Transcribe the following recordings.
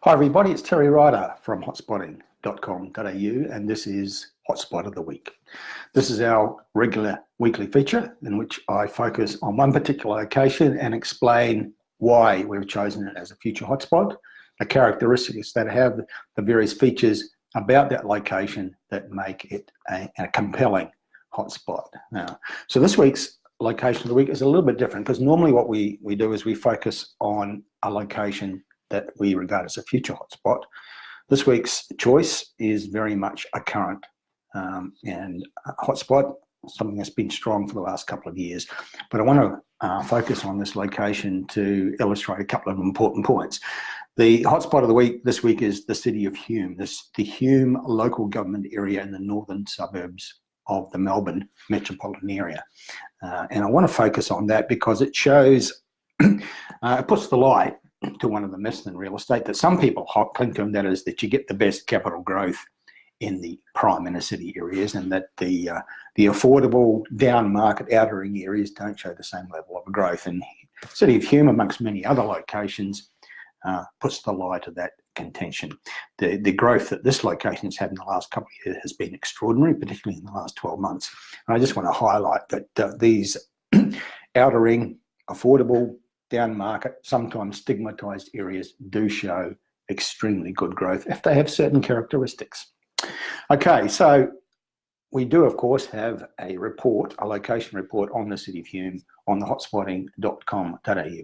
Hi everybody, it's Terry Ryder from hotspotting.com.au and this is Hotspot of the Week. This is our regular weekly feature in which I focus on one particular location and explain why we've chosen it as a future hotspot, the characteristics that have the various features about that location that make it a compelling hotspot. So this week's location of the week is a little bit different because normally what we do is we focus on a location that we regard as a future hotspot. This week's choice is very much a current and hotspot, something that's been strong for the last couple of years. But I want to focus on this location to illustrate a couple of important points. The hotspot of the week this week is the City of Hume, the Hume local government area in the northern suburbs of the Melbourne metropolitan area. And I want to focus on that because it shows, it puts the light to one of the myths in real estate that some people cling to, and that is that you get the best capital growth in the prime inner city areas, and that the affordable down market outer ring areas don't show the same level of growth. And City of Hume, amongst many other locations, puts the light to that contention. The growth that this location has had in the last couple of years has been extraordinary, particularly in the last 12 months. And I just want to highlight that these outer ring, affordable, down market, sometimes stigmatized areas do show extremely good growth if they have certain characteristics. Okay, so we do of course have a report, a location report on the City of Hume on the hotspotting.com.au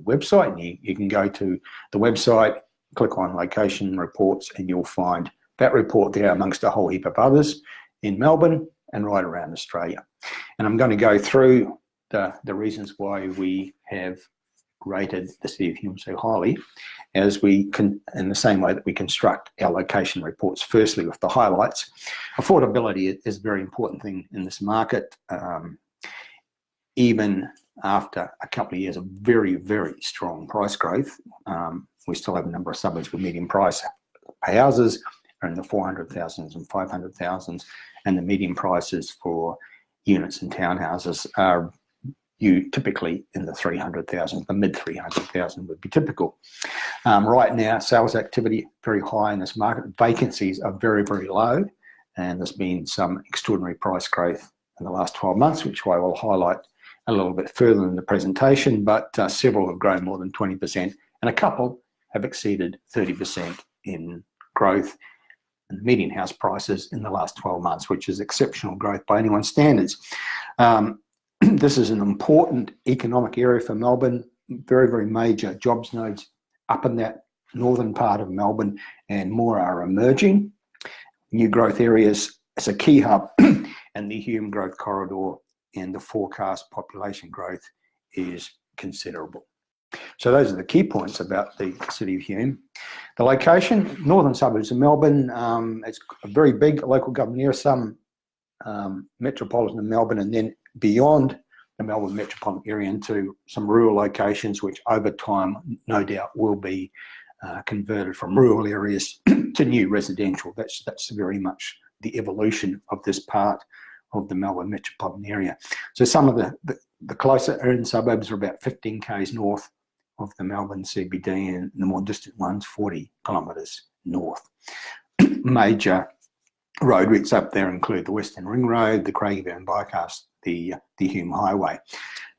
website, and you can go to the website, click on location reports, and you'll find that report there amongst a whole heap of others in Melbourne and right around Australia. And I'm going to go through the reasons why we have rated the City of Hume so highly, as we can, in the same way that we construct our location reports. Firstly, with the highlights, affordability is a very important thing in this market. Even after a couple of years of very, very strong price growth, we still have a number of suburbs with median price houses are in the 400,000s and 500,000s, and the median prices for units and townhouses are typically in the 300,000, the mid 300,000 would be typical. Right now, sales activity very high in this market. Vacancies are very, very low, and there's been some extraordinary price growth in the last 12 months, which I will highlight a little bit further in the presentation, but several have grown more than 20%, and a couple have exceeded 30% in growth in median house prices in the last 12 months, which is exceptional growth by anyone's standards. This is an important economic area for Melbourne, very, very major jobs nodes up in that northern part of Melbourne, and more are emerging. New growth areas as a key hub and the Hume growth corridor, and the forecast population growth is considerable. So those are the key points about the City of Hume. The location, northern suburbs of Melbourne, it's a very big local government area, some metropolitan Melbourne, and then beyond the Melbourne metropolitan area into some rural locations, which over time no doubt will be converted from rural areas to new residential. That's very much the evolution of this part of the Melbourne metropolitan area. So some of the closer urban suburbs are about 15 k's north of the Melbourne CBD, and the more distant ones 40 kilometres north. Major road routes up there include the Western Ring Road, the Craigieburn Bypass, the Hume Highway.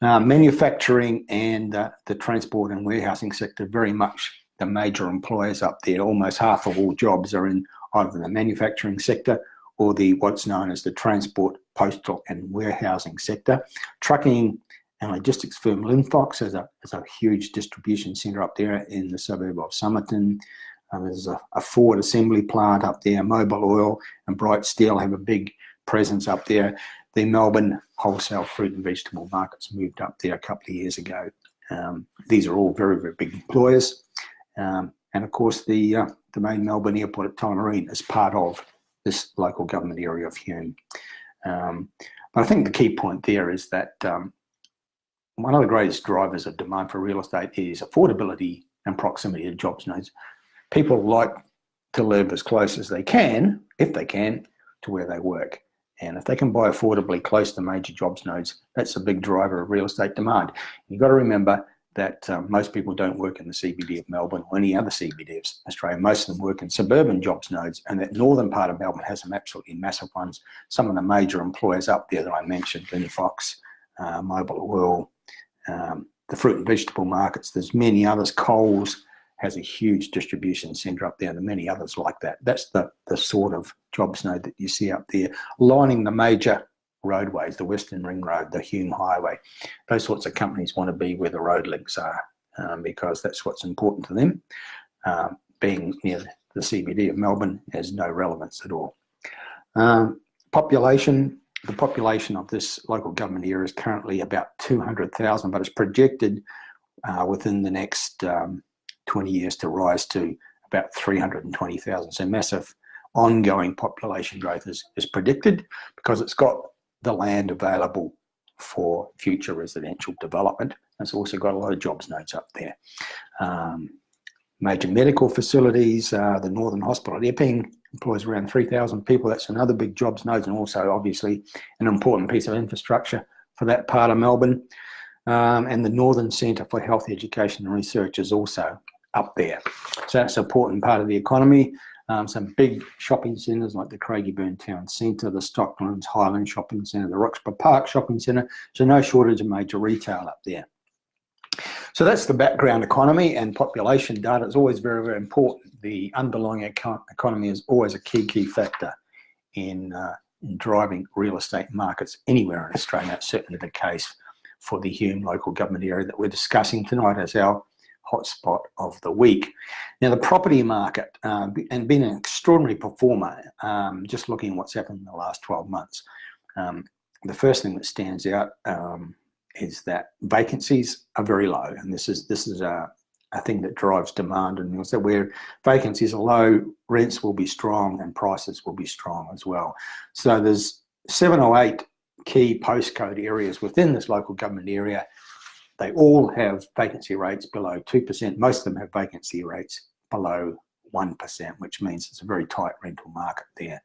Manufacturing and the transport and warehousing sector, very much the major employers up there. Almost half of all jobs are in either the manufacturing sector or what's known as the transport, postal and warehousing sector. Trucking and logistics firm Linfox has a huge distribution centre up there in the suburb of Somerton. There's a Ford assembly plant up there. Mobil Oil and Bright Steel have a big presence up there. The Melbourne wholesale fruit and vegetable markets moved up there a couple of years ago. These are all very, very big employers. And of course, the main Melbourne airport at Tullamarine is part of this local government area of Hume. But I think the key point there is that one of the greatest drivers of demand for real estate is affordability and proximity to jobs nodes. People like to live as close as they can, if they can, to where they work. And if they can buy affordably close to major jobs nodes, that's a big driver of real estate demand. You've got to remember that most people don't work in the CBD of Melbourne or any other CBD of Australia. Most of them work in suburban jobs nodes, and that northern part of Melbourne has some absolutely massive ones. Some of the major employers up there that I mentioned, Fox, Mobile Oil, the fruit and vegetable markets, there's many others. Coles has a huge distribution centre up there, and many others like that. That's the sort of jobs node that you see up there, lining the major roadways, the Western Ring Road, the Hume Highway. Those sorts of companies want to be where the road links are, because that's what's important to them. Being near the CBD of Melbourne has no relevance at all. Population. The population of this local government area is currently about 200,000, but it's projected within the next 20 years to rise to about 320,000. So massive ongoing population growth is predicted, because it's got the land available for future residential development. It's also got a lot of jobs nodes up there. Major medical facilities, the Northern Hospital at Epping employs around 3,000 people. That's another big jobs node, and also obviously an important piece of infrastructure for that part of Melbourne. And the Northern Centre for Health Education and Research is also up there. So that's an important part of the economy. Some big shopping centres like the Craigieburn Town Centre, the Stocklands Highland Shopping Centre, the Roxburgh Park Shopping Centre. So no shortage of major retail up there. So that's the background economy, and population data is always very, very important. The underlying economy is always a key factor in driving real estate markets anywhere in Australia. That's certainly the case for the Hume local government area that we're discussing tonight as our hotspot of the week. Now, the property market, and been an extraordinary performer, just looking at what's happened in the last 12 months. The first thing that stands out is that vacancies are very low, and this is a thing that drives demand. And so where vacancies are low, rents will be strong and prices will be strong as well. So there's 7 or 8 key postcode areas within this local government area. They all have vacancy rates below 2%. Most of them have vacancy rates below 1%, which means it's a very tight rental market there.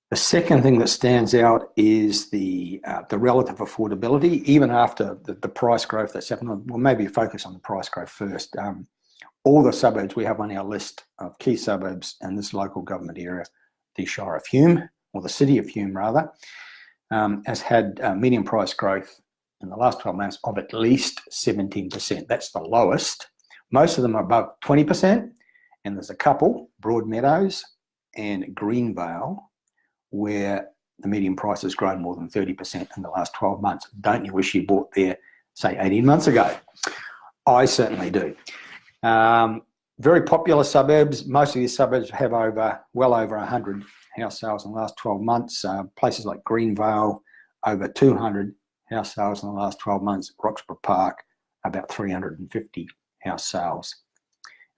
The second thing that stands out is the relative affordability, even after the price growth that's happened. Well, maybe focus on the price growth first. All the suburbs we have on our list of key suburbs in this local government area, the Shire of Hume, or the City of Hume rather, has had median price growth in the last 12 months of at least 17%. That's the lowest. Most of them are above 20%, and there's a couple, Broadmeadows and Greenvale, where the median price has grown more than 30% in the last 12 months. Don't you wish you bought there, say, 18 months ago? I certainly do. Very popular suburbs. Most of these suburbs have well over 100 house sales in the last 12 months. Places like Greenvale, over 200 house sales in the last 12 months. Roxburgh Park, about 350 house sales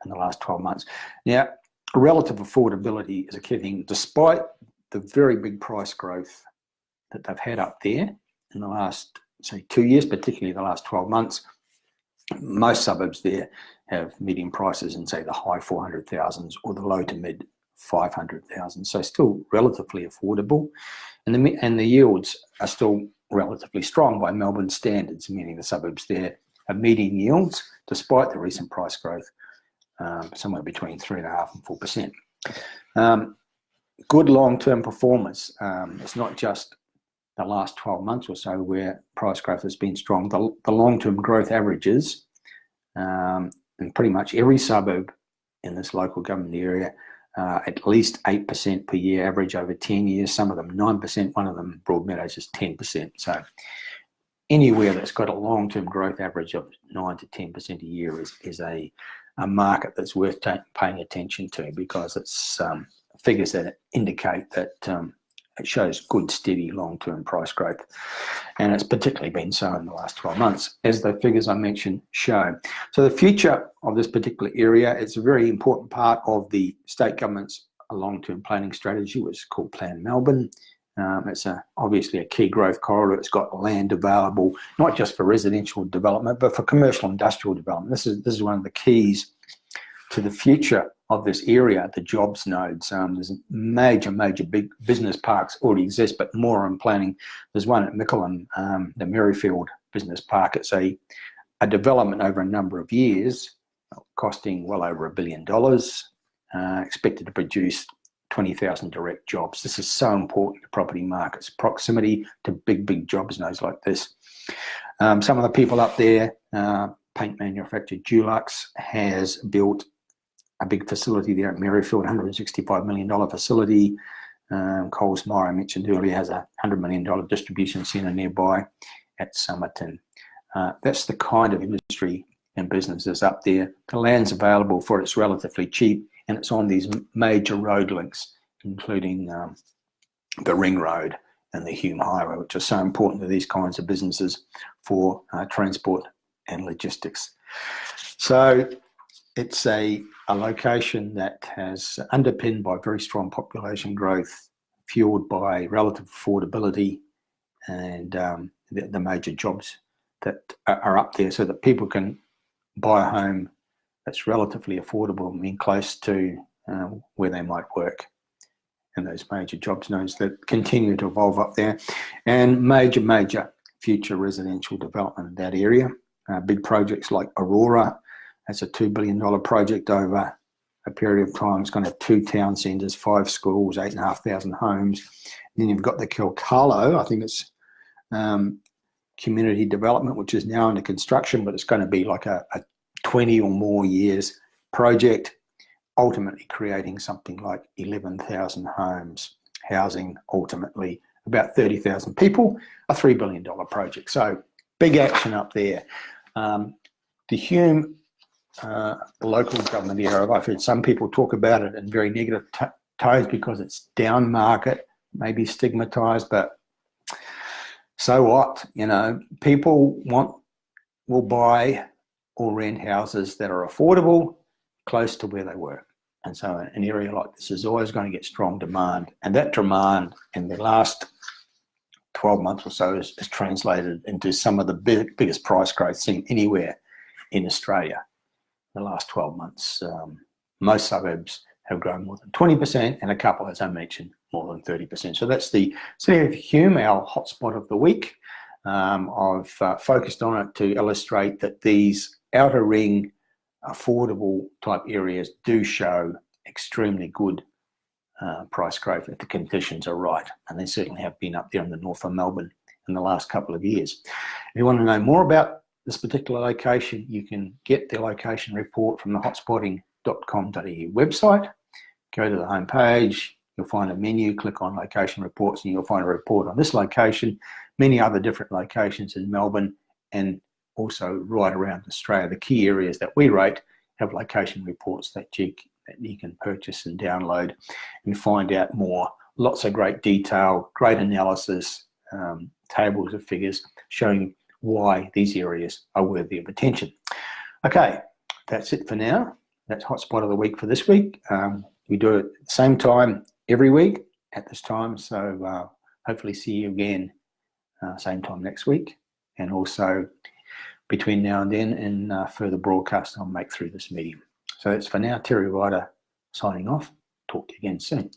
in the last 12 months. Now, relative affordability is a key thing. Despite the very big price growth that they've had up there in the last, say, 2 years, particularly the last 12 months, most suburbs there have median prices in, say, the high 400,000s or the low to mid 500,000. So still relatively affordable. And the yields are still relatively strong by Melbourne standards, meaning the suburbs there have median yields, despite the recent price growth, somewhere between 3.5% and 4%. Good long-term performance. It's not just the last 12 months or so where price growth has been strong. The long-term growth averages in pretty much every suburb in this local government area, at least 8% per year average over 10 years, some of them 9%, one of them, Broadmeadows, is 10%. So anywhere that's got a long-term growth average of 9 to 10% a year is a market that's worth paying attention to, because it's figures that indicate that it shows good, steady, long-term price growth. And it's particularly been so in the last 12 months, as the figures I mentioned show. So the future of this particular area, it's a very important part of the state government's long-term planning strategy, which is called Plan Melbourne. It's obviously a key growth corridor. It's got land available, not just for residential development, but for commercial industrial development. This is one of the keys to the future of this area, the jobs nodes. There's major big business parks already exist, but more in planning. There's one at Mickleham, the Merrifield business park. It's a development over a number of years, costing well over $1 billion, expected to produce 20,000 direct jobs. This is so important to property markets, proximity to big job zones like this. Some of the people up there, paint manufacturer Dulux has built a big facility there at Merrifield, $165 million facility. Coles Mire, I mentioned earlier, has a $100 million distribution centre nearby at Somerton. That's the kind of industry and businesses up there. The land's available for it, it's relatively cheap, and it's on these major road links, including the Ring Road and the Hume Highway, which are so important to these kinds of businesses for transport and logistics. So it's a location that has underpinned by very strong population growth, fueled by relative affordability and the major jobs that are up there, so that people can buy a home that's relatively affordable, I mean close to where they might work, and those major job zones that continue to evolve up there, and major future residential development in that area. Big projects like Aurora, that's a $2 billion project over a period of time. It's going to have 2 town centres, 5 schools, 8,500 homes. And then you've got the Kilcarlo, I think it's community development, which is now under construction, but it's going to be like a 20 or more years project, ultimately creating something like 11,000 homes, housing ultimately about 30,000 people, a $3 billion project. So big action up there. The Hume, the local government area, I've heard some people talk about it in very negative tones because it's down market, maybe stigmatized, but so what? You know, people will buy or rent houses that are affordable, close to where they work. And so an area like this is always going to get strong demand. And that demand in the last 12 months or so is translated into some of the biggest price growth seen anywhere in Australia in the last 12 months. Most suburbs have grown more than 20%, and a couple, as I mentioned, more than 30%. So that's the City of Hume, our hotspot of the week. I've focused on it to illustrate that these outer ring affordable type areas do show extremely good price growth if the conditions are right, and they certainly have been up there in the north of Melbourne in the last couple of years. If you want to know more about this particular location, you can get the location report from the hotspotting.com.au website. Go to the home page, you'll find a menu, click on location reports, and you'll find a report on this location, many other different locations in Melbourne, and also right around Australia. The key areas that we rate have location reports that you can purchase and download and find out more. Lots of great detail, great analysis, tables of figures showing why these areas are worthy of attention. Okay, that's it for now. That's Hotspot of the Week for this week. We do it at the same time every week at this time, so hopefully see you again same time next week, and also between now and then and further broadcasts I'll make through this medium. So that's for now. Terry Ryder signing off. Talk to you again soon.